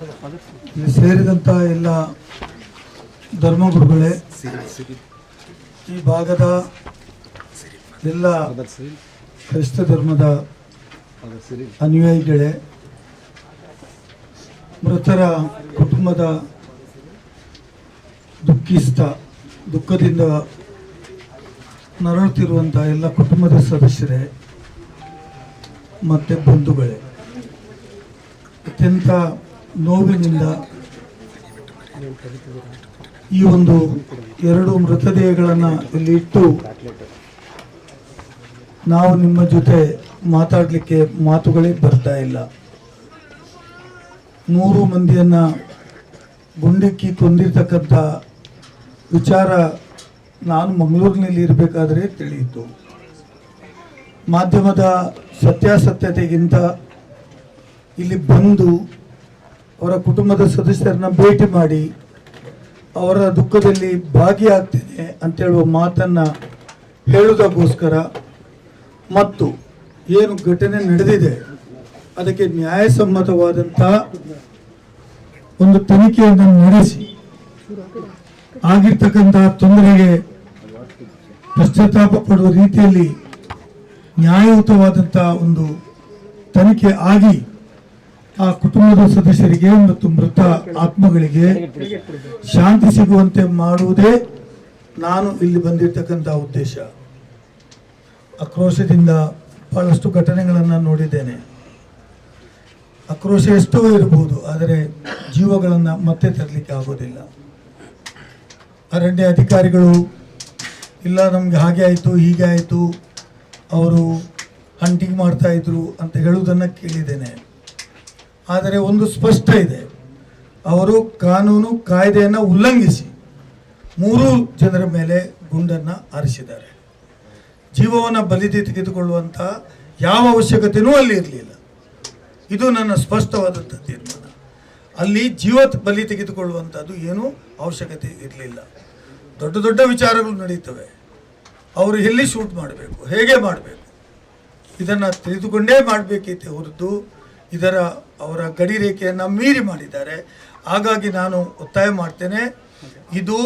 ಇಲ್ಲಿ ಸೇರಿದಂಥ ಎಲ್ಲ ಧರ್ಮಗುರುಗಳೇ, ಈ ಭಾಗದ ಎಲ್ಲ ಕ್ರೈಸ್ತ ಧರ್ಮದ ಅನುಯಾಯಿಗಳೇ, ಮೃತರ ಕುಟುಂಬದ ದುಃಖದಿಂದ ನರಳುತ್ತಿರುವಂಥ ಎಲ್ಲ ಕುಟುಂಬದ ಸದಸ್ಯರೇ ಮತ್ತು ಬಂಧುಗಳೇ, ಅತ್ಯಂತ ನೋವಿನಿಂದ ಈ ಒಂದು 2 ಮೃತದೇಹಗಳನ್ನು ಇಲ್ಲಿ ಇಟ್ಟು ನಾವು ನಿಮ್ಮ ಜೊತೆ ಮಾತಾಡಲಿಕ್ಕೆ ಮಾತುಗಳೇ ಬರ್ತಾ ಇಲ್ಲ. 3 ಮಂದಿಯನ್ನು ಗುಂಡಿಕ್ಕಿ ಕೊಂದಿರ್ತಕ್ಕಂಥ ವಿಚಾರ ನಾನು ಮಂಗಳೂರಿನಲ್ಲಿ ಇರಬೇಕಾದ್ರೆ ತಿಳಿಯಿತು. ಮಾಧ್ಯಮದ ಸತ್ಯಾಸತ್ಯತೆಗಿಂತ ಇಲ್ಲಿ ಬಂದು ಅವರ ಕುಟುಂಬದ ಸದಸ್ಯರನ್ನ ಭೇಟಿ ಮಾಡಿ ಅವರ ದುಃಖದಲ್ಲಿ ಭಾಗಿಯಾಗ್ತೇನೆ ಅಂತೇಳುವ ಮಾತನ್ನು ಹೇಳುವುದಕ್ಕೋಸ್ಕರ ಮತ್ತು ಏನು ಘಟನೆ ನಡೆದಿದೆ ಅದಕ್ಕೆ ನ್ಯಾಯಸಮ್ಮತವಾದಂಥ ಒಂದು ತನಿಖೆಯನ್ನು ನಡೆಸಿ ಆಗಿರ್ತಕ್ಕಂತಹ ತೊಂದರೆಗೆ ಪಶ್ಚಾತ್ತಾಪ ಪಡುವ ರೀತಿಯಲ್ಲಿ ನ್ಯಾಯಯುತವಾದಂಥ ಒಂದು ತನಿಖೆ ಆಗಿ ಆ ಕುಟುಂಬದ ಸದಸ್ಯರಿಗೆ ಮತ್ತು ಮೃತ ಆತ್ಮಗಳಿಗೆ ಶಾಂತಿ ಸಿಗುವಂತೆ ಮಾಡುವುದೇ ನಾನು ಇಲ್ಲಿ ಬಂದಿರತಕ್ಕಂಥ ಉದ್ದೇಶ. ಆಕ್ರೋಶದಿಂದ ಬಹಳಷ್ಟು ಘಟನೆಗಳನ್ನು ನೋಡಿದ್ದೇನೆ. ಆಕ್ರೋಶ ಎಷ್ಟೋ ಇರಬಹುದು, ಆದರೆ ಜೀವಗಳನ್ನು ಮತ್ತೆ ತರಲಿಕ್ಕೆ ಆಗೋದಿಲ್ಲ. ಅರಣ್ಯ ಅಧಿಕಾರಿಗಳು ಇಲ್ಲ ನಮಗೆ ಹಾಗೆ ಆಯಿತು ಹೀಗೆ ಆಯಿತು, ಅವರು ಹಂಟಿಂಗ್ ಮಾಡ್ತಾ ಇದ್ರು ಅಂತ ಹೇಳುವುದನ್ನು ಕೇಳಿದ್ದೇನೆ. ಆದರೆ ಒಂದು ಸ್ಪಷ್ಟ ಇದೆ, ಅವರು ಕಾನೂನು ಕಾಯ್ದೆಯನ್ನು ಉಲ್ಲಂಘಿಸಿ 3 ಜನರ ಮೇಲೆ ಗುಂಡನ್ನು ಹಾರಿಸಿದ್ದಾರೆ. ಜೀವವನ್ನು ಬಲಿ ತೆಗೆದುಕೊಳ್ಳುವಂಥ ಯಾವ ಅವಶ್ಯಕತೆಯೂ ಅಲ್ಲಿ ಇರಲಿಲ್ಲ. ಇದು ನನ್ನ ಸ್ಪಷ್ಟವಾದಂಥ ತೀರ್ಮಾನ. ಅಲ್ಲಿ ಜೀವ ಬಲಿ ತೆಗೆದುಕೊಳ್ಳುವಂಥದ್ದು ಏನೂ ಅವಶ್ಯಕತೆ ಇರಲಿಲ್ಲ. ದೊಡ್ಡ ದೊಡ್ಡ ವಿಚಾರಗಳು ನಡೀತವೆ. ಅವರು ಎಲ್ಲಿ ಶೂಟ್ ಮಾಡಬೇಕು, ಹೇಗೆ ಮಾಡಬೇಕು, ಇದನ್ನು ತಿಳಿದುಕೊಂಡೇ ಮಾಡಬೇಕಿತ್ತೆ ಹೊರತು ಅವರ ಗಡಿ ರೇಖೆಯನ್ನು ಮೀರಿ ಮಾಡಿದ್ದಾರೆ. ಹಾಗಾಗಿ ನಾನು ಒತ್ತಾಯ ಮಾಡ್ತೇನೆ, ಇದು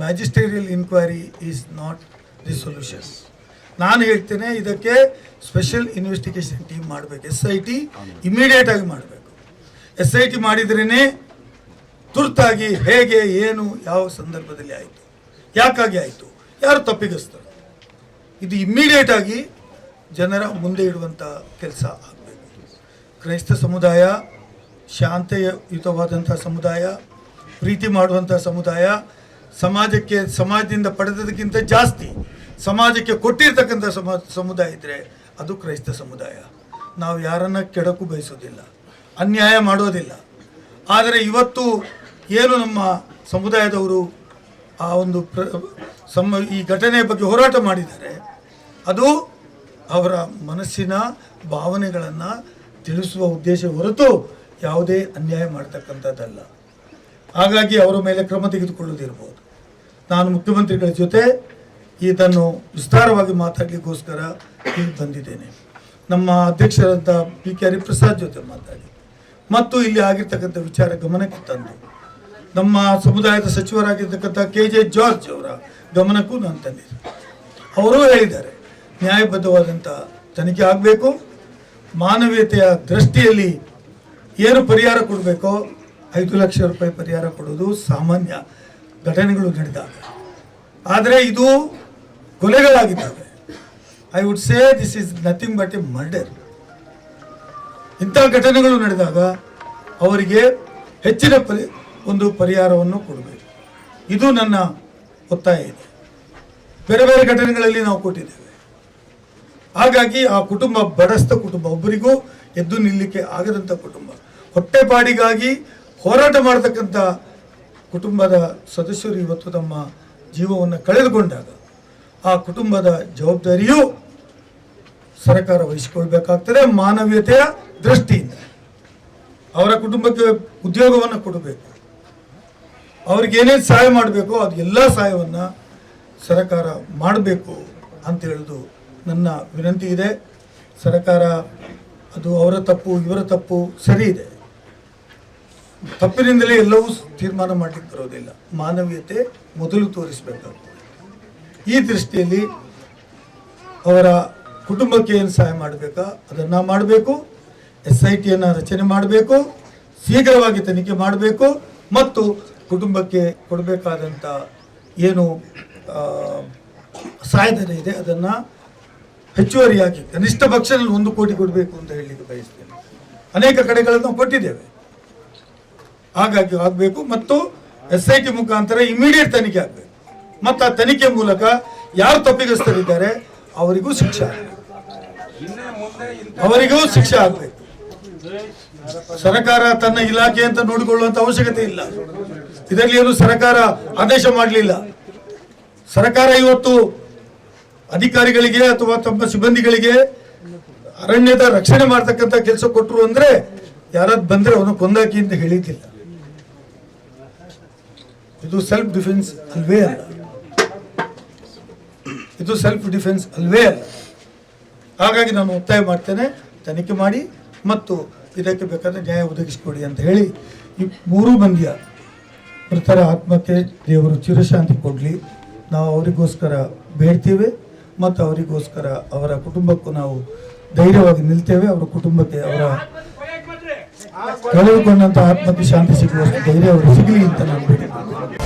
magisterial inquiry is not the solution. ನಾನು ಹೇಳ್ತೇನೆ ಇದಕ್ಕೆ ಸ್ಪೆಷಲ್ ಇನ್ವೆಸ್ಟಿಗೇಷನ್ ಟೀಮ್ ಮಾಡಬೇಕು. SIT ಇಮಿಡಿಯೇಟ್ ಆಗಿ ಮಾಡಬೇಕು. SIT ಮಾಡಿದ್ರೇ ತುರ್ತಾಗಿ ಹೇಗೆ ಏನು ಯಾವ ಸಂದರ್ಭದಲ್ಲಿ ಆಯಿತು, ಯಾಕಾಗಿ ಆಯಿತು, ಯಾರು ತಪ್ಪಿಗಸ್ತರು, ಇದು ಇಮ್ಮಿಡಿಯೇಟ್ ಆಗಿ ಜನರ ಮುಂದೆ ಇಡುವಂಥ ಕೆಲಸ ಆಗಬೇಕು. ಕ್ರೈಸ್ತ ಸಮುದಾಯ ಶಾಂತಿಯುತವಾದಂಥ ಸಮುದಾಯ, ಪ್ರೀತಿ ಮಾಡುವಂಥ ಸಮುದಾಯ, ಸಮಾಜದಿಂದ ಪಡೆದದಕ್ಕಿಂತ ಜಾಸ್ತಿ ಸಮಾಜಕ್ಕೆ ಕೊಟ್ಟಿರ್ತಕ್ಕಂಥ ಸಮುದಾಯ ಇದ್ದರೆ ಅದು ಕ್ರೈಸ್ತ ಸಮುದಾಯ. ನಾವು ಯಾರನ್ನ ಕೆಡಕು ಬಯಸೋದಿಲ್ಲ, ಅನ್ಯಾಯ ಮಾಡೋದಿಲ್ಲ. ಆದರೆ ಇವತ್ತು ಏನು ನಮ್ಮ ಸಮುದಾಯದವರು ಆ ಒಂದು ಈ ಘಟನೆಯ ಬಗ್ಗೆ ಹೋರಾಟ ಮಾಡಿದ್ದಾರೆ, ಅದು ಅವರ ಮನಸ್ಸಿನ ಭಾವನೆಗಳನ್ನು ತಿಳಿಸುವ ಉದ್ದೇಶ ಹೊರತು ಯಾವುದೇ ಅನ್ಯಾಯ ಮಾಡ್ತಕ್ಕಂಥದ್ದಲ್ಲ. ಹಾಗಾಗಿ ಅವರ ಮೇಲೆ ಕ್ರಮ ತೆಗೆದುಕೊಳ್ಳುವುದಿರ್ಬೋದು. ನಾನು ಮುಖ್ಯಮಂತ್ರಿಗಳ ಜೊತೆ ಇದನ್ನು ವಿಸ್ತಾರವಾಗಿ ಮಾತಾಡಲಿಕ್ಕೋಸ್ಕರ ಇಲ್ಲಿ ಬಂದಿದ್ದೇನೆ. ನಮ್ಮ ಅಧ್ಯಕ್ಷರಾದಂಥ PK ಹರಿಪ್ರಸಾದ್ ಜೊತೆ ಮಾತಾಡಿ ಮತ್ತು ಇಲ್ಲಿ ಆಗಿರ್ತಕ್ಕಂಥ ವಿಚಾರ ಗಮನಕ್ಕೆ ತಂದು ನಮ್ಮ ಸಮುದಾಯದ ಸಚಿವರಾಗಿರ್ತಕ್ಕಂಥ KJ ಜಾರ್ಜ್ ಅವರ ಗಮನಕ್ಕೂ ನಾನು ತಂದಿದ್ದೆ. ಅವರೂ ಹೇಳಿದ್ದಾರೆ ನ್ಯಾಯಬದ್ಧವಾದಂಥ ತನಿಖೆ ಆಗಬೇಕು, ಮಾನವೀಯತೆಯ ದೃಷ್ಟಿಯಲ್ಲಿ ಏನು ಪರಿಹಾರ ಕೊಡಬೇಕೋ 5 ಲಕ್ಷ ರೂಪಾಯಿ ಪರಿಹಾರ ಕೊಡೋದು ಸಾಮಾನ್ಯ ಘಟನೆಗಳು ನಡೆದಾಗ. ಆದರೆ ಇದು ಕೊಲೆಗಳಾಗಿದ್ದಾವೆ. I would say this is nothing but a murder. ಇಂಥ ಘಟನೆಗಳು ನಡೆದಾಗ ಅವರಿಗೆ ಹೆಚ್ಚಿನ ಒಂದು ಪರಿಹಾರವನ್ನು ಕೊಡಬೇಕು. ಇದು ನನ್ನ ಒತ್ತಾಯ ಇದೆ. ಬೇರೆ ಬೇರೆ ಘಟನೆಗಳಲ್ಲಿ ನಾವು ಕೊಟ್ಟಿದ್ದೇವೆ. ಹಾಗಾಗಿ ಆ ಕುಟುಂಬ ಬಡಸ್ತ ಕುಟುಂಬ, ಒಬ್ಬರಿಗೂ ಎದ್ದು ನಿಲ್ಲಕ್ಕೆ ಆಗದಂಥ ಕುಟುಂಬ, ಹೊಟ್ಟೆಪಾಡಿಗಾಗಿ ಹೋರಾಟ ಮಾಡತಕ್ಕಂಥ ಕುಟುಂಬದ ಸದಸ್ಯರು ಇವತ್ತು ತಮ್ಮ ಜೀವವನ್ನು ಕಳೆದುಕೊಂಡಾಗ ಆ ಕುಟುಂಬದ ಜವಾಬ್ದಾರಿಯೂ ಸರ್ಕಾರ ವಹಿಸಿಕೊಳ್ಬೇಕಾಗ್ತದೆ. ಮಾನವೀಯತೆಯ ದೃಷ್ಟಿಯಿಂದ ಅವರ ಕುಟುಂಬಕ್ಕೆ ಉದ್ಯೋಗವನ್ನು ಕೊಡಬೇಕು, ಅವ್ರಿಗೆ ಏನೇನು ಸಹಾಯ ಮಾಡಬೇಕು ಅದು ಎಲ್ಲ ಸಹಾಯವನ್ನು ಸರ್ಕಾರ ಮಾಡಬೇಕು ಅಂತ ಹೇಳೋದು ನನ್ನ ವಿನಂತಿ ಇದೆ. ಸರ್ಕಾರ ಅದು ಅವರ ತಪ್ಪು ಇವರ ತಪ್ಪು ಸರಿ ಇದೆ. ತಪ್ಪಿನಿಂದಲೇ ಎಲ್ಲವೂ ತೀರ್ಮಾನ ಮಾಡಲಿಕ್ಕೆ ಬರೋದಿಲ್ಲ. ಮಾನವೀಯತೆ ಮೊದಲು ತೋರಿಸಬೇಕಾಗ್ತದೆ. ಈ ದೃಷ್ಟಿಯಲ್ಲಿ ಅವರ ಕುಟುಂಬಕ್ಕೆ ಏನು ಸಹಾಯ ಮಾಡಬೇಕಾ ಅದನ್ನು ಮಾಡಬೇಕು. SITಯನ್ನು ರಚನೆ ಮಾಡಬೇಕು, ಶೀಘ್ರವಾಗಿ ತನಿಖೆ ಮಾಡಬೇಕು ಮತ್ತು ಕುಟುಂಬಕ್ಕೆ ಕೊಡಬೇಕಾದಂಥ ಏನು ಸಹಾಯಧನ ಇದೆ ಅದನ್ನು ಹೆಚ್ಚುವರಿಯಾಗಿ ಕನಿಷ್ಠ ಪಕ್ಷದಲ್ಲಿ 1 ಕೋಟಿ ಕೊಡಬೇಕು ಅಂತ ಹೇಳಲಿಕ್ಕೆ ಬಯಸ್ತೇನೆ. ಅನೇಕ ಕಡೆಗಳನ್ನು ಕೊಟ್ಟಿದ್ದೇವೆ, ಹಾಗಾಗಿ ಆಗಬೇಕು. ಮತ್ತು SIT ಮುಖಾಂತರ ಇಮಿಡಿಯೇಟ್ ತನಿಖೆ ಆಗಬೇಕು ಮತ್ತು ಆ ತನಿಖೆ ಮೂಲಕ ಯಾರು ತಪ್ಪಿಗಸ್ತರಿದ್ದಾರೆ ಅವರಿಗೂ ಶಿಕ್ಷೆ ಆಗಬೇಕು. ಸರ್ಕಾರ ತನ್ನ ಇಲಾಖೆ ಅಂತ ನೋಡಿಕೊಳ್ಳುವಂತ ಅವಶ್ಯಕತೆ ಇಲ್ಲ. ಇದರಲ್ಲಿ ಏನು ಸರ್ಕಾರ ಆದೇಶ ಮಾಡಲಿಲ್ಲ. ಸರ್ಕಾರ ಇವತ್ತು ಅಧಿಕಾರಿಗಳಿಗೆ ಅಥವಾ ತಮ್ಮ ಸಿಬ್ಬಂದಿಗಳಿಗೆ ಅರಣ್ಯದ ರಕ್ಷಣೆ ಮಾಡ್ತಕ್ಕಂಥ ಕೆಲಸ ಕೊಟ್ಟರು ಅಂದ್ರೆ ಯಾರಾದ್ ಬಂದ್ರೆ ಅವನು ಕೊಂದಾಕಿ ಅಂತ ಹೇಳಿದ್ದಿಲ್ಲ. ಇದು ಸೆಲ್ಫ್ ಡಿಫೆನ್ಸ್ ಅಲ್ವೇ ಅಲ್ಲ. ಇದು ಸೆಲ್ಫ್ ಡಿಫೆನ್ಸ್ ಅಲ್ವೇ ಅಲ್ಲ. ಹಾಗಾಗಿ ನಾನು ಒತ್ತಾಯ ಮಾಡ್ತೇನೆ, ತನಿಖೆ ಮಾಡಿ ಮತ್ತು ಇದಕ್ಕೆ ಬೇಕಾದ ನ್ಯಾಯ ಒದಗಿಸಿಕೊಡಿ ಅಂತ ಹೇಳಿ ಈ 3 ಮಂದಿಯ ಮೃತರ ಆತ್ಮಕ್ಕೆ ದೇವರು ಚಿರಶಾಂತಿ ಕೊಡಲಿ. ನಾವು ಅವರಿಗೋಸ್ಕರ ಬೇಡ್ತೇವೆ ಮತ್ತು ಅವರಿಗೋಸ್ಕರ ಅವರ ಕುಟುಂಬಕ್ಕೂ ನಾವು ಧೈರ್ಯವಾಗಿ ನಿಲ್ತೇವೆ. ಅವರ ಕುಟುಂಬಕ್ಕೆ ಅವರ ಕಳೆದುಕೊಂಡಂಥ ಆತ್ಮಕ್ಕೆ ಶಾಂತಿ ಸಿಗುವಷ್ಟು ಧೈರ್ಯ ಅವರು ಸಿಗಲಿ ಅಂತ ನಾನು ಬೇಡಿದ್ದೇನೆ.